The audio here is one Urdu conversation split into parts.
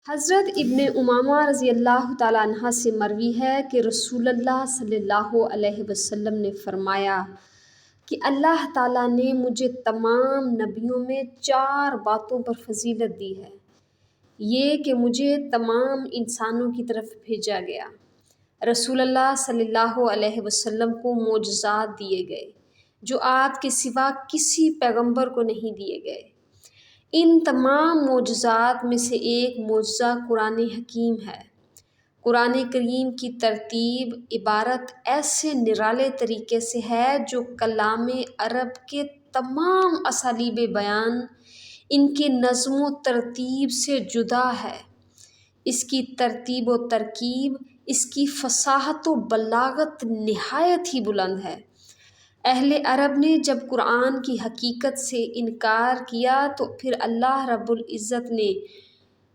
حضرت ابن امامہ رضی اللہ تعالیٰ عنہ سے مروی ہے کہ رسول اللہ صلی اللہ علیہ وسلم نے فرمایا کہ اللہ تعالیٰ نے مجھے تمام نبیوں میں 4 باتوں پر فضیلت دی ہے۔ یہ کہ مجھے تمام انسانوں کی طرف بھیجا گیا۔ رسول اللہ صلی اللہ علیہ وسلم کو معجزات دیے گئے جو آپ کے سوا کسی پیغمبر کو نہیں دیے گئے۔ ان تمام معجزات میں سے ایک معجزہ قرآن حکیم ہے۔ قرآن کریم کی ترتیب عبارت ایسے نرالے طریقے سے ہے جو کلام عرب کے تمام اسالیب بیان، ان کے نظم و ترتیب سے جدا ہے۔ اس کی ترتیب و ترکیب، اس کی فصاحت و بلاغت نہایت ہی بلند ہے۔ اہل عرب نے جب قرآن کی حقیقت سے انکار کیا تو پھر اللہ رب العزت نے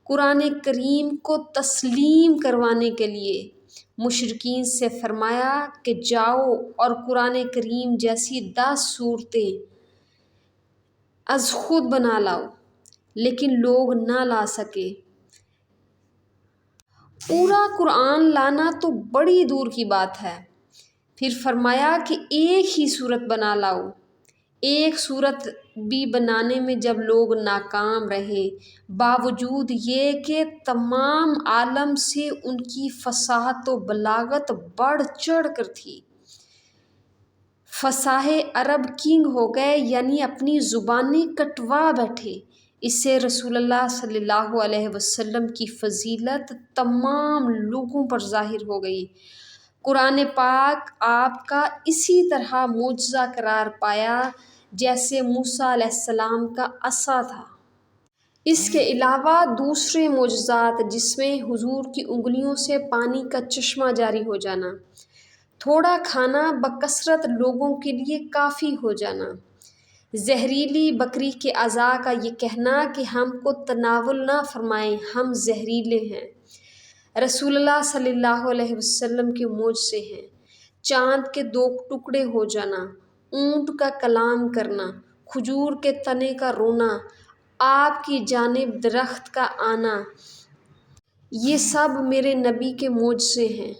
قرآن کریم کو تسلیم کروانے کے لیے مشرکین سے فرمایا کہ جاؤ اور قرآن کریم جیسی 10 صورتیں از خود بنا لاؤ، لیکن لوگ نہ لا سکے۔ پورا قرآن لانا تو بڑی دور کی بات ہے۔ پھر فرمایا کہ ایک ہی صورت بنا لاؤ۔ ایک صورت بھی بنانے میں جب لوگ ناکام رہے، باوجود یہ کہ تمام عالم سے ان کی فصاحت و بلاغت بڑھ چڑھ کر تھی، فصاح عرب کنگ ہو گئے، یعنی اپنی زبانیں کٹوا بیٹھے۔ اس سے رسول اللہ صلی اللہ علیہ وسلم کی فضیلت تمام لوگوں پر ظاہر ہو گئی۔ قرآن پاک آپ کا اسی طرح معجزہ قرار پایا جیسے موسیٰ علیہ السلام کا عصا تھا۔ اس کے علاوہ دوسرے معجزات جس میں حضور کی انگلیوں سے پانی کا چشمہ جاری ہو جانا، تھوڑا کھانا بکثرت لوگوں کے لیے کافی ہو جانا، زہریلی بکری کے اعضاء کا یہ کہنا کہ ہم کو تناول نہ فرمائیں، ہم زہریلے ہیں، رسول اللہ صلی اللہ علیہ وسلم کے معجزے ہیں۔ چاند کے 2 ٹکڑے ہو جانا، اونٹ کا کلام کرنا، کھجور کے تنے کا رونا، آپ کی جانب درخت کا آنا، یہ سب میرے نبی کے معجزے ہیں۔